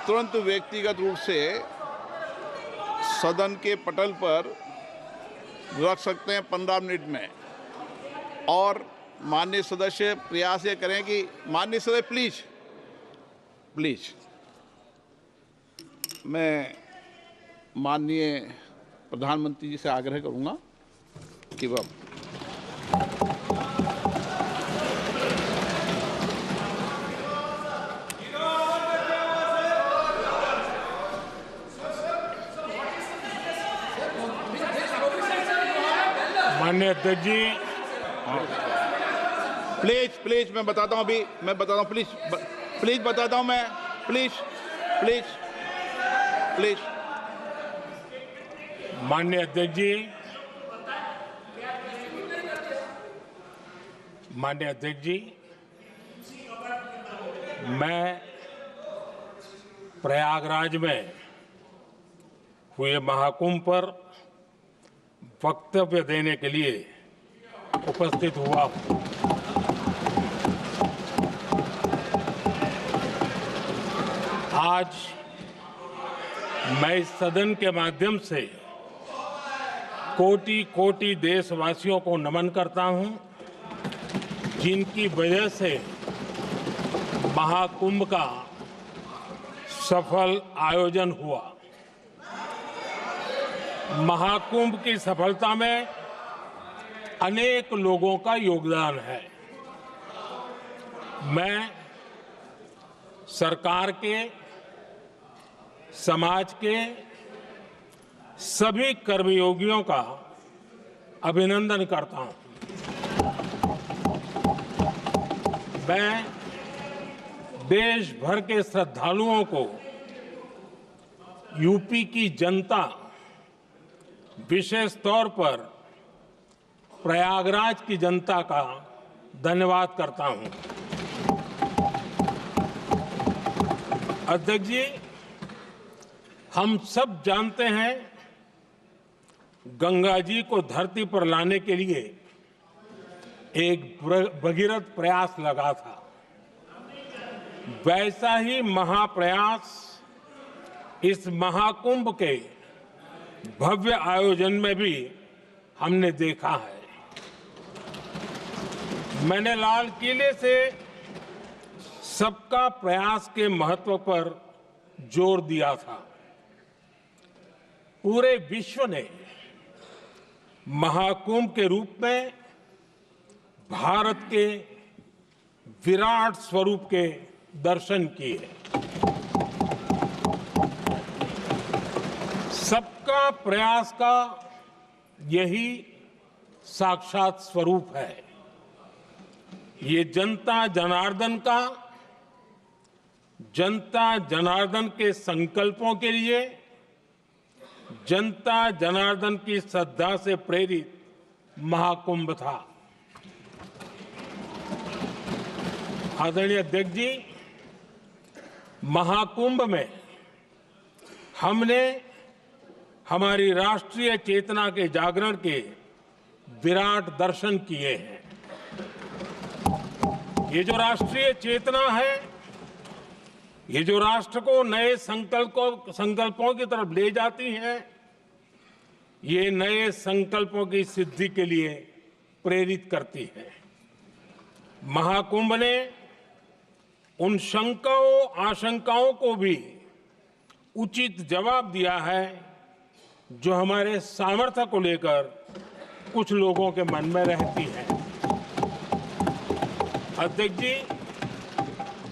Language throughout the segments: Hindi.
तुरंत व्यक्तिगत रूप से सदन के पटल पर रख सकते हैं 15 मिनट में। और माननीय सदस्य प्रयास ये करें कि माननीय सदस्य प्लीज मैं माननीय प्रधानमंत्री जी से आग्रह करूंगा कि वह माननीय अध्यक्ष जी, प्लीज मैं बताता हूं, अभी मैं बताता हूं, प्लीज बताता हूं मैं, प्लीज माननीय अध्यक्ष जी, माननीय अध्यक्ष जी, मैं प्रयागराज में हुए महाकुंभ पर वक्तव्य देने के लिए उपस्थित हुआ हूं। आज मैं इस सदन के माध्यम से कोटि कोटि देशवासियों को नमन करता हूं, जिनकी वजह से महाकुंभ का सफल आयोजन हुआ। महाकुंभ की सफलता में अनेक लोगों का योगदान है। मैं सरकार के, समाज के सभी कर्मयोगियों का अभिनंदन करता हूं। मैं देश भर के श्रद्धालुओं को, यूपी की जनता, विशेष तौर पर प्रयागराज की जनता का धन्यवाद करता हूं। अध्यक्ष जी, हम सब जानते हैं गंगा जी को धरती पर लाने के लिए एक भगीरथ प्रयास लगा था। वैसा ही महाप्रयास इस महाकुंभ के भव्य आयोजन में भी हमने देखा है। मैंने लाल किले से सबका प्रयास के महत्व पर जोर दिया था। पूरे विश्व ने महाकुंभ के रूप में भारत के विराट स्वरूप के दर्शन किए। सबका प्रयास का यही साक्षात स्वरूप है। ये जनता जनार्दन के संकल्पों के लिए, जनता जनार्दन की श्रद्धा से प्रेरित महाकुंभ था। आदरणीय अध्यक्ष जी, महाकुंभ में हमने हमारी राष्ट्रीय चेतना के जागरण के विराट दर्शन किए हैं। ये जो राष्ट्रीय चेतना है, ये जो राष्ट्र को नए संकल्पों की तरफ ले जाती है, ये नए संकल्पों की सिद्धि के लिए प्रेरित करती है। महाकुंभ ने उन शंकाओं आशंकाओं को भी उचित जवाब दिया है जो हमारे सामर्थ्य को लेकर कुछ लोगों के मन में रहती है। अध्यक्ष जी,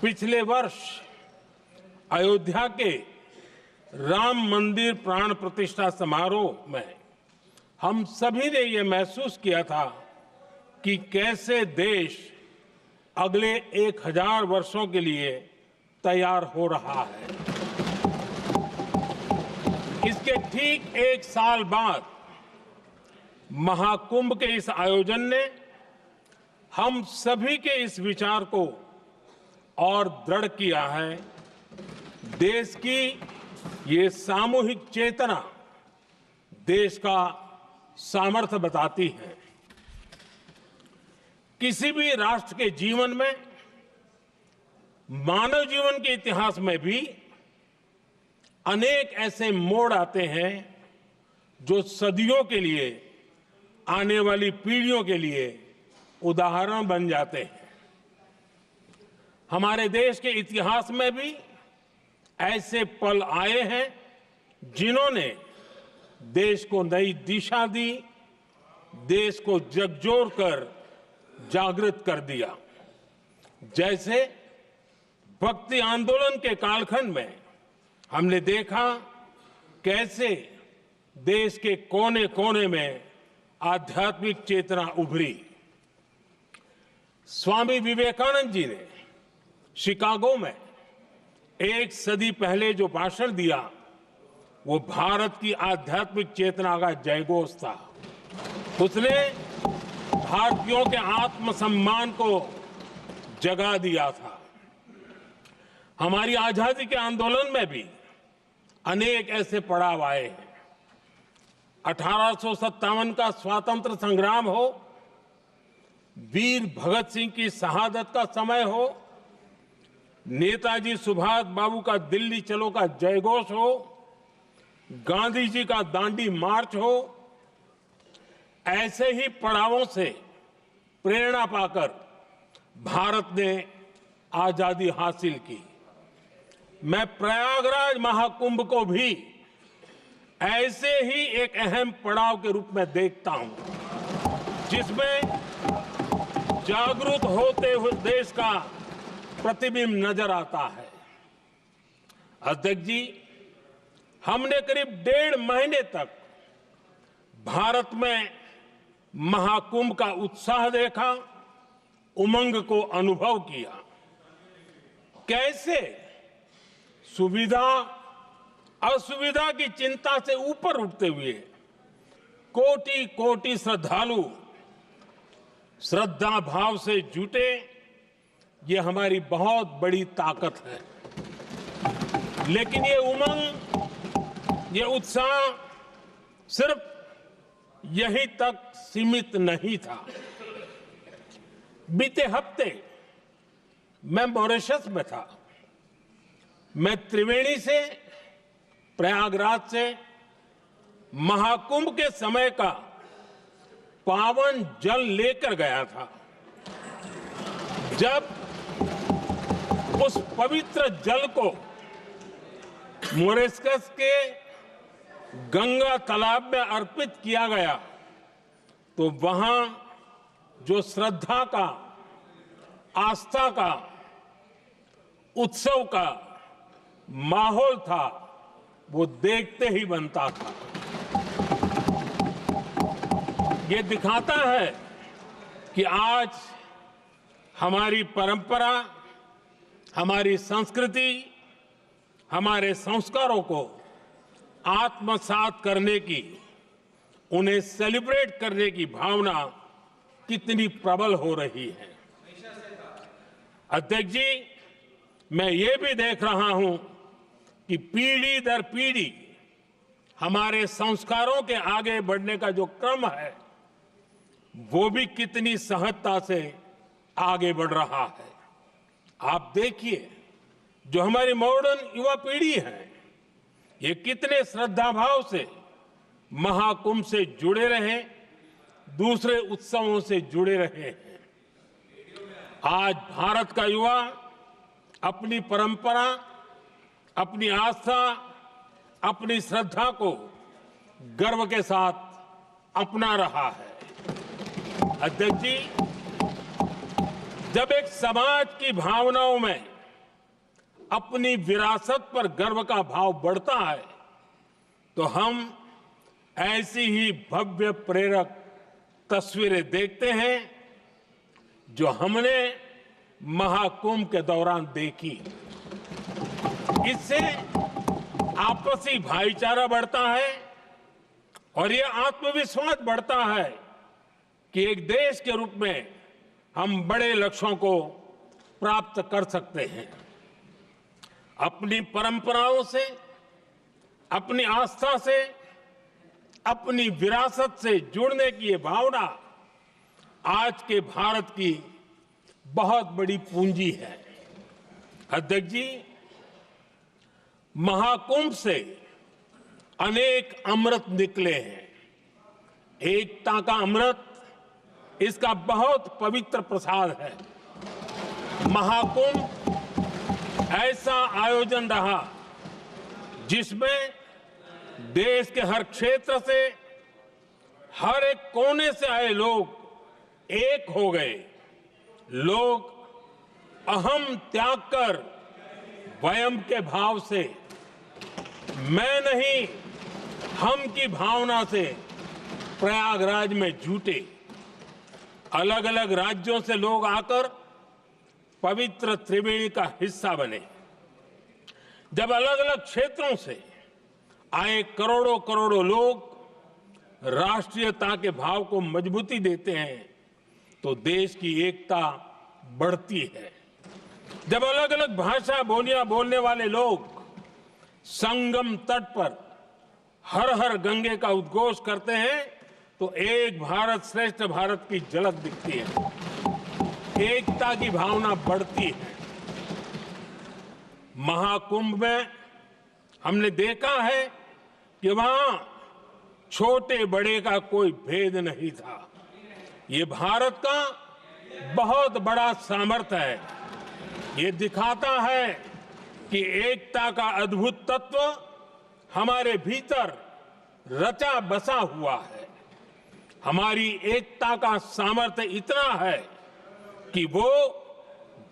पिछले वर्ष अयोध्या के राम मंदिर प्राण प्रतिष्ठा समारोह में हम सभी ने ये महसूस किया था कि कैसे देश अगले 1000 वर्षों के लिए तैयार हो रहा है। इसके ठीक 1 साल बाद महाकुंभ के इस आयोजन ने हम सभी के इस विचार को और दृढ़ किया है। देश की ये सामूहिक चेतना देश का सामर्थ्य बताती है। किसी भी राष्ट्र के जीवन में, मानव जीवन के इतिहास में भी अनेक ऐसे मोड़ आते हैं जो सदियों के लिए, आने वाली पीढ़ियों के लिए उदाहरण बन जाते हैं। हमारे देश के इतिहास में भी ऐसे पल आए हैं जिन्होंने देश को नई दिशा दी, देश को झकझोर कर जागृत कर दिया। जैसे भक्ति आंदोलन के कालखंड में हमने देखा कैसे देश के कोने कोने में आध्यात्मिक चेतना उभरी। स्वामी विवेकानंद जी ने शिकागो में एक सदी पहले जो भाषण दिया, वो भारत की आध्यात्मिक चेतना का जयघोष था। उसने भारतीयों के आत्मसम्मान को जगा दिया था। हमारी आजादी के आंदोलन में भी अनेक ऐसे पड़ाव आए हैं। 1857 का स्वतंत्र संग्राम हो, वीर भगत सिंह की शहादत का समय हो, नेताजी सुभाष बाबू का दिल्ली चलो का जयघोष हो, गांधी जी का दांडी मार्च हो, ऐसे ही पड़ावों से प्रेरणा पाकर भारत ने आजादी हासिल की। मैं प्रयागराज महाकुंभ को भी ऐसे ही एक अहम पड़ाव के रूप में देखता हूं, जिसमें जागरूक होते हुए देश का प्रतिबिंब नजर आता है। अध्यक्ष जी, हमने करीब 1.5 महीने तक भारत में महाकुंभ का उत्साह देखा, उमंग को अनुभव किया। कैसे सुविधा असुविधा की चिंता से ऊपर उठते हुए कोटि कोटि श्रद्धालु श्रद्धा भाव से जुटे, ये हमारी बहुत बड़ी ताकत है। लेकिन ये उमंग, ये उत्साह सिर्फ यहीं तक सीमित नहीं था। बीते हफ्ते मैं मॉरिशस में था। मैं त्रिवेणी से, प्रयागराज से महाकुंभ के समय का पावन जल लेकर गया था। जब उस पवित्र जल को मॉरिशस के गंगा तालाब में अर्पित किया गया, तो वहां जो श्रद्धा का, आस्था का, उत्सव का माहौल था, वो देखते ही बनता था। ये दिखाता है कि आज हमारी परंपरा, हमारी संस्कृति, हमारे संस्कारों को आत्मसात करने की, उन्हें सेलिब्रेट करने की भावना कितनी प्रबल हो रही है। अध्यक्ष जी, मैं ये भी देख रहा हूं कि पीढ़ी दर पीढ़ी हमारे संस्कारों के आगे बढ़ने का जो क्रम है, वो भी कितनी सहजता से आगे बढ़ रहा है। आप देखिए, जो हमारी मॉडर्न युवा पीढ़ी है, ये कितने श्रद्धा भाव से महाकुंभ से जुड़े रहे, दूसरे उत्सवों से जुड़े रहे हैं। आज भारत का युवा अपनी परंपरा, अपनी आस्था, अपनी श्रद्धा को गर्व के साथ अपना रहा है। अध्यक्ष जी, जब एक समाज की भावनाओं में अपनी विरासत पर गर्व का भाव बढ़ता है, तो हम ऐसी ही भव्य प्रेरक तस्वीरें देखते हैं जो हमने महाकुंभ के दौरान देखी। इससे आपसी भाईचारा बढ़ता है और ये आत्मविश्वास बढ़ता है कि एक देश के रूप में हम बड़े लक्ष्यों को प्राप्त कर सकते हैं। अपनी परंपराओं से, अपनी आस्था से, अपनी विरासत से जुड़ने की ये भावना आज के भारत की बहुत बड़ी पूंजी है। अध्यक्ष जी, महाकुंभ से अनेक अमृत निकले हैं। एकता का अमृत इसका बहुत पवित्र प्रसाद है। महाकुंभ ऐसा आयोजन रहा जिसमें देश के हर क्षेत्र से, हर एक कोने से आए लोग एक हो गए। लोग अहम त्याग कर वयम के भाव से, मैं नहीं हम की भावना से प्रयागराज में जुटे। अलग अलग राज्यों से लोग आकर पवित्र त्रिवेणी का हिस्सा बने। जब अलग अलग क्षेत्रों से आए करोड़ों करोड़ों लोग राष्ट्रीयता के भाव को मजबूती देते हैं तो देश की एकता बढ़ती है। जब अलग अलग भाषा बोलियां बोलने वाले लोग संगम तट पर हर हर गंगे का उद्घोष करते हैं तो एक भारत श्रेष्ठ भारत की झलक दिखती है। एकता की भावना बढ़ती है। महाकुंभ में हमने देखा है कि वहां छोटे बड़े का कोई भेद नहीं था। ये भारत का बहुत बड़ा सामर्थ्य है। ये दिखाता है कि एकता का अद्भुत तत्व हमारे भीतर रचा बसा हुआ है। हमारी एकता का सामर्थ्य इतना है कि वो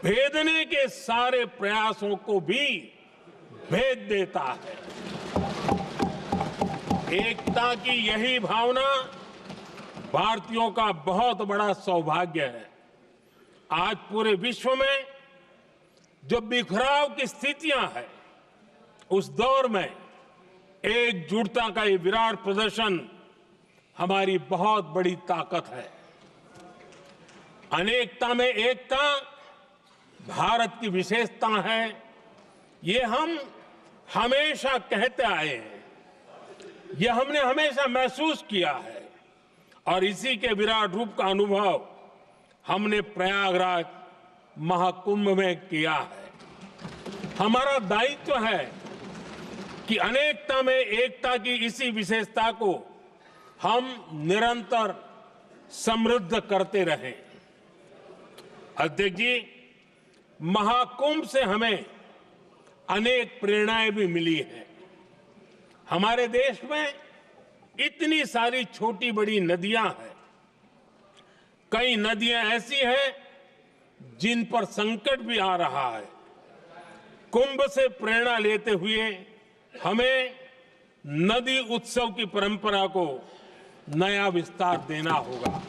भेदने के सारे प्रयासों को भी भेद देता है। एकता की यही भावना भारतीयों का बहुत बड़ा सौभाग्य है। आज पूरे विश्व में जो बिखराव की स्थितियां हैं, उस दौर में एकजुटता का ये विराट प्रदर्शन हमारी बहुत बड़ी ताकत है। अनेकता में एकता भारत की विशेषता है। ये हम हमेशा कहते आए हैं, ये हमने हमेशा महसूस किया है और इसी के विराट रूप का अनुभव हमने प्रयागराज महाकुंभ में किया है। हमारा दायित्व है कि अनेकता में एकता की इसी विशेषता को हम निरंतर समृद्ध करते रहें। अध्यक्ष जी, महाकुंभ से हमें अनेक प्रेरणाएं भी मिली हैं। हमारे देश में इतनी सारी छोटी बड़ी नदियां हैं। कई नदियां ऐसी हैं जिन पर संकट भी आ रहा है। कुंभ से प्रेरणा लेते हुए हमें नदी उत्सव की परंपरा को नया विस्तार देना होगा।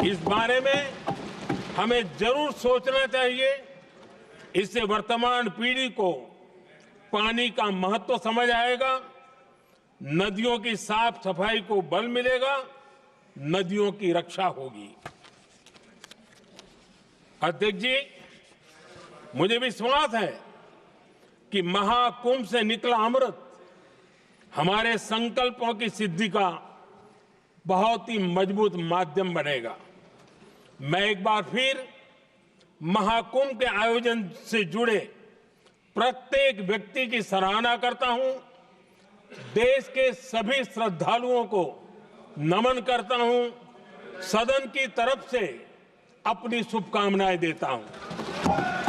इस बारे में हमें जरूर सोचना चाहिए। इससे वर्तमान पीढ़ी को पानी का महत्व समझ आएगा, नदियों की साफ सफाई को बल मिलेगा, नदियों की रक्षा होगी। अध्यक्ष जी, मुझे विश्वास है कि महाकुंभ से निकला अमृत हमारे संकल्पों की सिद्धि का बहुत ही मजबूत माध्यम बनेगा। मैं एक बार फिर महाकुंभ के आयोजन से जुड़े प्रत्येक व्यक्ति की सराहना करता हूं। देश के सभी श्रद्धालुओं को नमन करता हूं। सदन की तरफ से अपनी शुभकामनाएं देता हूं।